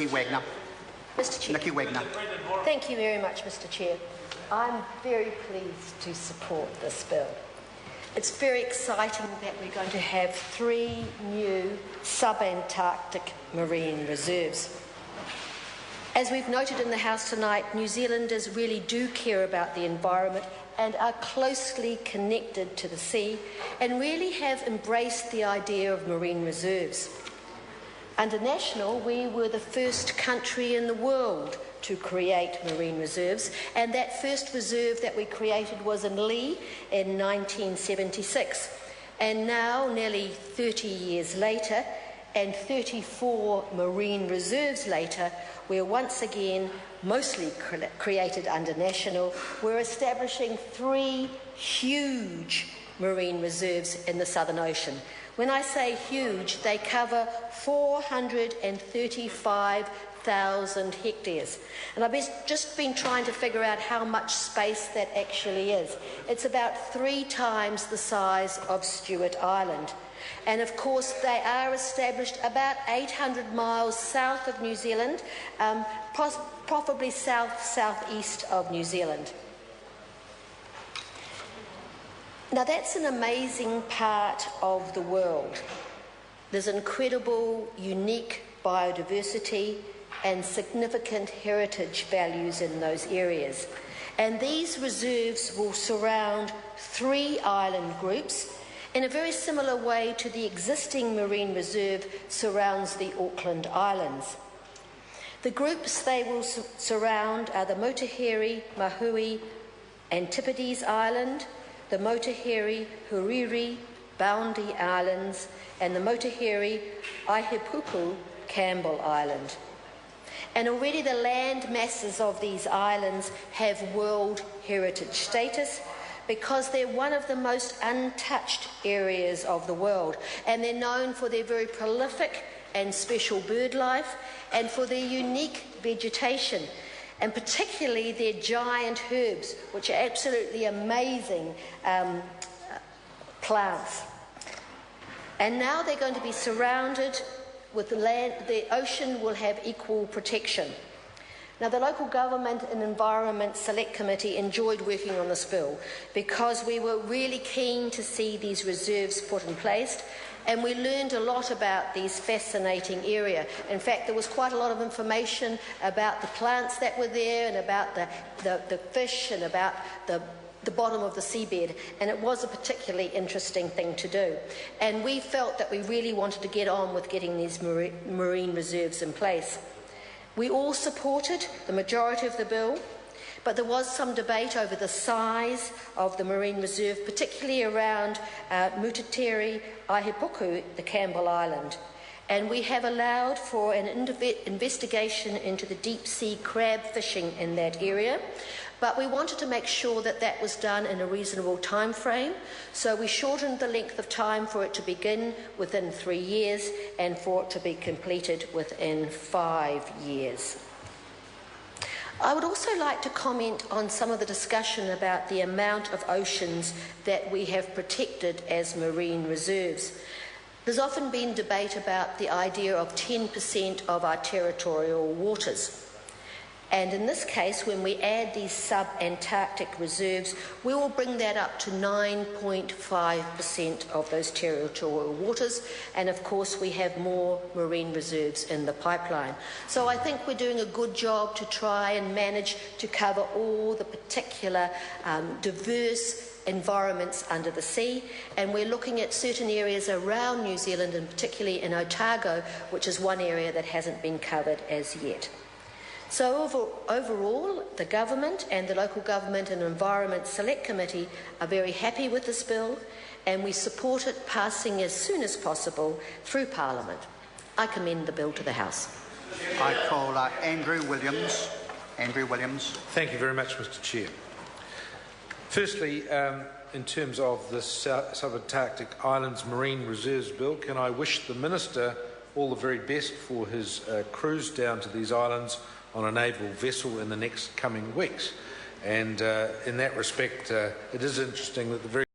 Wagner. Mr. Chair. Nikki Wagner. Thank you very much, Mr. Chair. I'm very pleased to support this bill. It's very exciting that we're going to have 3 new subantarctic marine reserves. As we've noted in the House tonight, New Zealanders really do care about the environment and are closely connected to the sea and really have embraced the idea of marine reserves. Under National, we were the first country in the world to create marine reserves, and that first reserve that we created was in Lee in 1976. And now, nearly 30 years later, and 34 marine reserves later, we're once again, mostly created under National, we're establishing 3 huge marine reserves in the Southern Ocean. When I say huge, they cover 435,000 hectares. And I've just been trying to figure out how much space that actually is. It's about 3 times the size of Stewart Island. And of course, they are established about 800 miles south of New Zealand, probably south-southeast of New Zealand. Now, that's an amazing part of the world. There's incredible, unique biodiversity and significant heritage values in those areas. And these reserves will surround 3 island groups in a very similar way to the existing marine reserve surrounds the Auckland Islands. The groups they will surround are the Motuheri, Mahui, Antipodes Island, the Motuheri, Huriri, Boundy Islands, and the Motuheri, Aihipuku, Campbell Island. And already the land masses of these islands have World Heritage status because they're one of the most untouched areas of the world, and they're known for their very prolific and special bird life and for their unique vegetation, and particularly their giant herbs, which are absolutely amazing plants. And now they're going to be surrounded with the land. The ocean will have equal protection. Now, the Local Government and Environment Select Committee enjoyed working on this bill because we were really keen to see these reserves put in place, and we learned a lot about this fascinating area. In fact, there was quite a lot of information about the plants that were there and about the fish and about the bottom of the seabed, and it was a particularly interesting thing to do. And we felt that we really wanted to get on with getting these marine reserves in place. We all supported the majority of the bill, but there was some debate over the size of the marine reserve, particularly around Motuheri, Aihipuku, the Campbell Island. And we have allowed for an investigation into the deep-sea crab fishing in that area, but we wanted to make sure that that was done in a reasonable time frame, so we shortened the length of time for it to begin within 3 years and for it to be completed within 5 years. I would also like to comment on some of the discussion about the amount of oceans that we have protected as marine reserves. There's often been debate about the idea of 10% of our territorial waters. And in this case, when we add these subantarctic reserves, we will bring that up to 9.5% of those territorial waters. And of course, we have more marine reserves in the pipeline. So I think we're doing a good job to try and manage to cover all the particular diverse environments under the sea, and we're looking at certain areas around New Zealand, and particularly in Otago, which is one area that hasn't been covered as yet. So overall, the government and the Local Government and Environment Select Committee are very happy with this bill, and we support it passing as soon as possible through Parliament. I commend the bill to the House. I call Andrew Williams. Andrew Williams. Thank you very much, Mr. Chair. Firstly, in terms of the Subantarctic Islands Marine Reserves Bill, can I wish the Minister all the very best for his cruise down to these islands on a naval vessel in the next coming weeks. And in that respect, it is interesting that the very